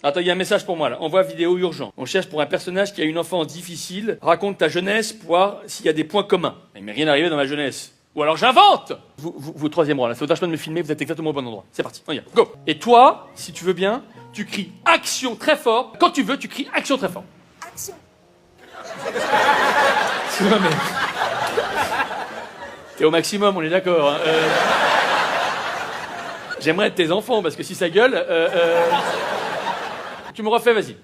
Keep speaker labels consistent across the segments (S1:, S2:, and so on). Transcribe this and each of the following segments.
S1: Attends, il y a un message pour moi là. Envoie vidéo urgent. On cherche pour un personnage qui a une enfance difficile. Raconte ta jeunesse pour voir s'il y a des points communs. Il m'est rien arrivé dans ma jeunesse. Ou alors j'invente. Vous troisième rang là, ça vous tâche pas de me filmer, vous êtes exactement au bon endroit. C'est parti, on y va, go. Et toi, si tu veux bien, tu cries action très fort. Quand tu veux, tu cries action très fort.
S2: Action.
S1: C'est vrai, mais... T'es au maximum, on est d'accord. Hein. J'aimerais être tes enfants, parce que si ça gueule... Tu me refais, vas-y.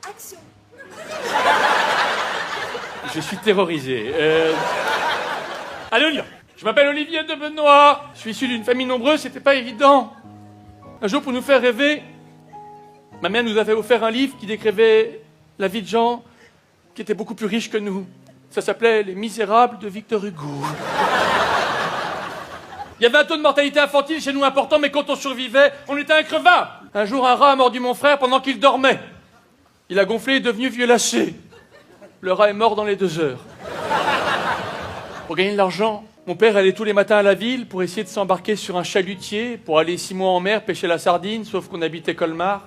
S2: Action.
S1: Je suis terrorisé. Allez, on y va. Je m'appelle Olivier de Benoît. Je suis issu d'une famille nombreuse, c'était pas évident. Un jour, pour nous faire rêver, ma mère nous avait offert un livre qui décrivait la vie de gens qui étaient beaucoup plus riches que nous. Ça s'appelait Les Misérables de Victor Hugo. Il y avait un taux de mortalité infantile chez nous important, mais quand on survivait, on était increvable. Un jour, un rat a mordu mon frère pendant qu'il dormait. Il a gonflé et est devenu violacé. Le rat est mort dans les 2 heures. Pour gagner de l'argent, mon père allait tous les matins à la ville pour essayer de s'embarquer sur un chalutier pour aller 6 mois en mer pêcher la sardine, sauf qu'on habitait Colmar.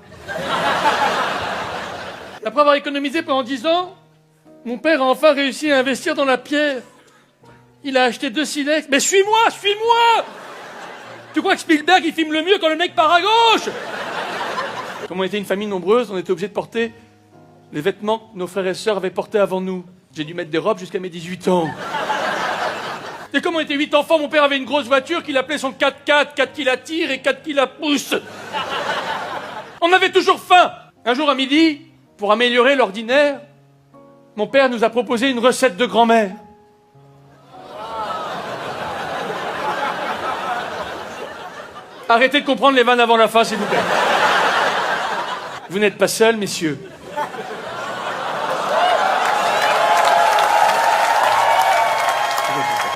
S1: Après avoir économisé pendant 10 ans, mon père a enfin réussi à investir dans la pierre. Il a acheté 2 silex. Mais suis-moi, suis-moi! Tu crois que Spielberg, il filme le mieux quand le mec part à gauche? Comme on était une famille nombreuse, on était obligés de porter les vêtements que nos frères et sœurs avaient portés avant nous. J'ai dû mettre des robes jusqu'à mes 18 ans. Et comme on était 8 enfants, mon père avait une grosse voiture qu'il appelait son 4x4, 4 qui la tire et 4 qui la pousse. On avait toujours faim. Un jour à midi, pour améliorer l'ordinaire, mon père nous a proposé une recette de grand-mère. Arrêtez de comprendre les vannes avant la fin, s'il vous plaît. Vous n'êtes pas seuls, messieurs.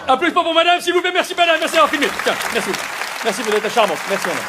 S1: Applaudissements pour madame, s'il vous plaît. Merci madame, merci d'avoir filmé. Tiens, merci. Merci, vous êtes charmante. Merci madame.